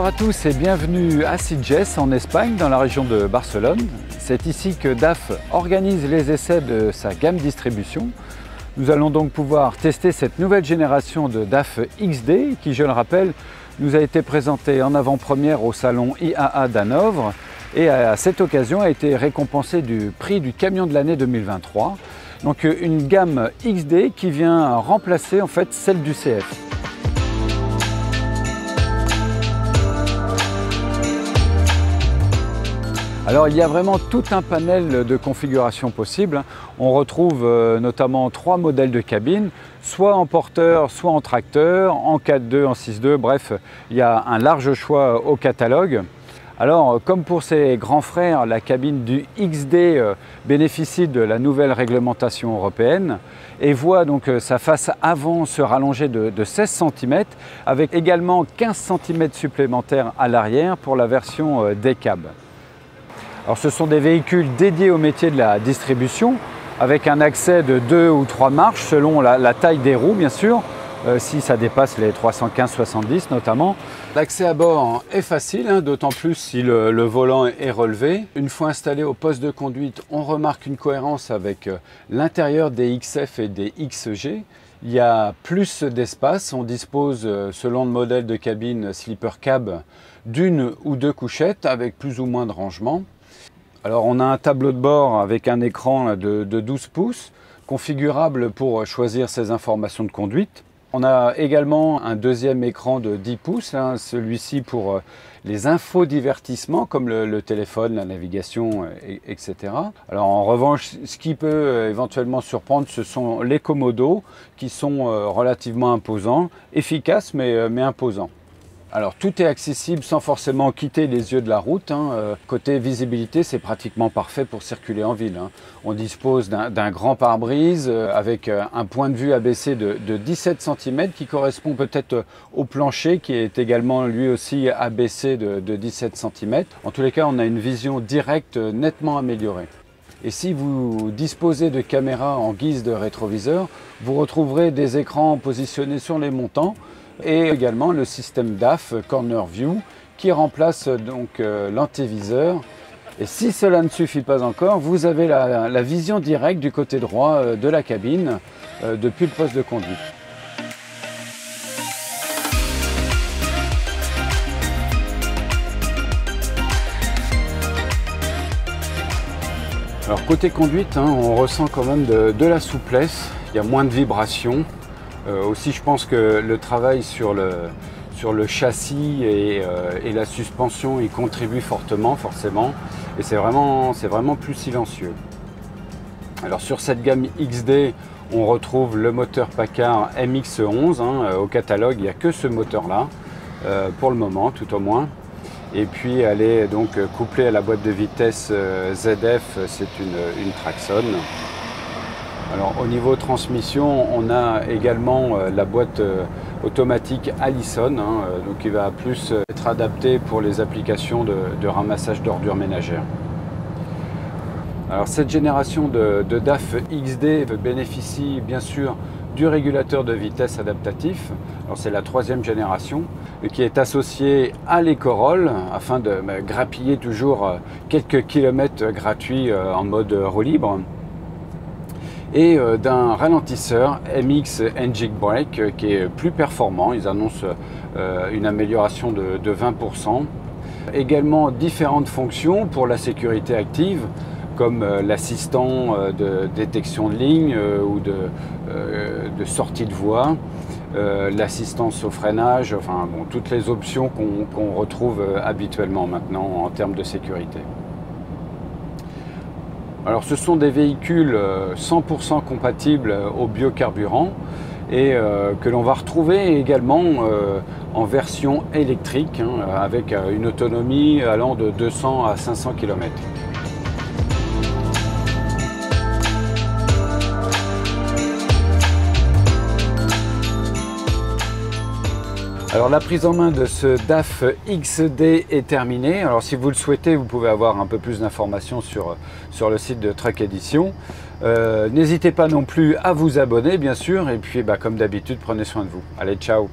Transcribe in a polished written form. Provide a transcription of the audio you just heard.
à tous et bienvenue à Sitges en Espagne, dans la région de Barcelone. C'est ici que DAF organise les essais de sa gamme distribution. Nous allons donc pouvoir tester cette nouvelle génération de DAF XD qui, je le rappelle, nous a été présentée en avant-première au salon IAA d'Hanovre et à cette occasion a été récompensée du prix du camion de l'année 2023. Donc une gamme XD qui vient remplacer en fait celle du CF. Alors il y a vraiment tout un panel de configurations possibles. On retrouve notamment 3 modèles de cabine, soit en porteur, soit en tracteur, en 4.2, en 6.2, bref, il y a un large choix au catalogue. Alors comme pour ses grands frères, la cabine du XD bénéficie de la nouvelle réglementation européenne et voit donc sa face avant se rallonger de 16 cm avec également 15 cm supplémentaires à l'arrière pour la version D-Cab. Alors, ce sont des véhicules dédiés au métier de la distribution avec un accès de 2 ou 3 marches selon la taille des roues bien sûr, si ça dépasse les 315-70 notamment. L'accès à bord est facile, d'autant plus si le volant est relevé. Une fois installé au poste de conduite, on remarque une cohérence avec l'intérieur des XF et des XG. Il y a plus d'espace, on dispose selon le modèle de cabine Sleeper Cab d'une ou 2 couchettes avec plus ou moins de rangement. Alors on a un tableau de bord avec un écran de 12 pouces, configurable pour choisir ses informations de conduite. On a également un deuxième écran de 10 pouces, celui-ci pour les infodivertissements comme le téléphone, la navigation, etc. Alors en revanche, ce qui peut éventuellement surprendre, ce sont les commodos qui sont relativement imposants, efficaces mais imposants. Alors tout est accessible sans forcément quitter les yeux de la route. Côté visibilité, c'est pratiquement parfait pour circuler en ville. On dispose d'un grand pare-brise avec un point de vue abaissé de 17 cm qui correspond peut-être au plancher qui est également lui aussi abaissé de 17 cm. En tous les cas, on a une vision directe nettement améliorée. Et si vous disposez de caméras en guise de rétroviseur, vous retrouverez des écrans positionnés sur les montants et également le système DAF Corner View qui remplace donc l'antéviseur. Et si cela ne suffit pas encore, vous avez la vision directe du côté droit de la cabine depuis le poste de conduite. Alors côté conduite, on ressent quand même de la souplesse, il y a moins de vibrations. Aussi je pense que le travail sur le châssis et la suspension y contribue fortement forcément et c'est vraiment plus silencieux. Alors sur cette gamme XD on retrouve le moteur Packard MX11, au catalogue il n'y a que ce moteur là pour le moment tout au moins. Et puis elle est donc couplée à la boîte de vitesse ZF, c'est une Traxxon. Alors au niveau transmission, on a également la boîte automatique Allison, donc qui va plus être adaptée pour les applications de ramassage d'ordures ménagères. Alors cette génération de DAF XD bénéficie bien sûr du régulateur de vitesse adaptatif. Alors c'est la 3e génération qui est associée à l'éco-roll afin de grappiller toujours quelques kilomètres gratuits en mode roue libre. Et d'un ralentisseur MX Engine Brake qui est plus performant. Ils annoncent une amélioration de 20%. Également différentes fonctions pour la sécurité active comme l'assistant de détection de ligne ou de sortie de voie, l'assistance au freinage, enfin bon, toutes les options qu'on retrouve habituellement maintenant en termes de sécurité. Alors ce sont des véhicules 100% compatibles au biocarburant et que l'on va retrouver également en version électrique avec une autonomie allant de 200 à 500 km. Alors la prise en main de ce DAF XD est terminée. Alors si vous le souhaitez, vous pouvez avoir un peu plus d'informations sur le site de Truck Edition. N'hésitez pas non plus à vous abonner bien sûr et puis comme d'habitude, prenez soin de vous. Allez, ciao!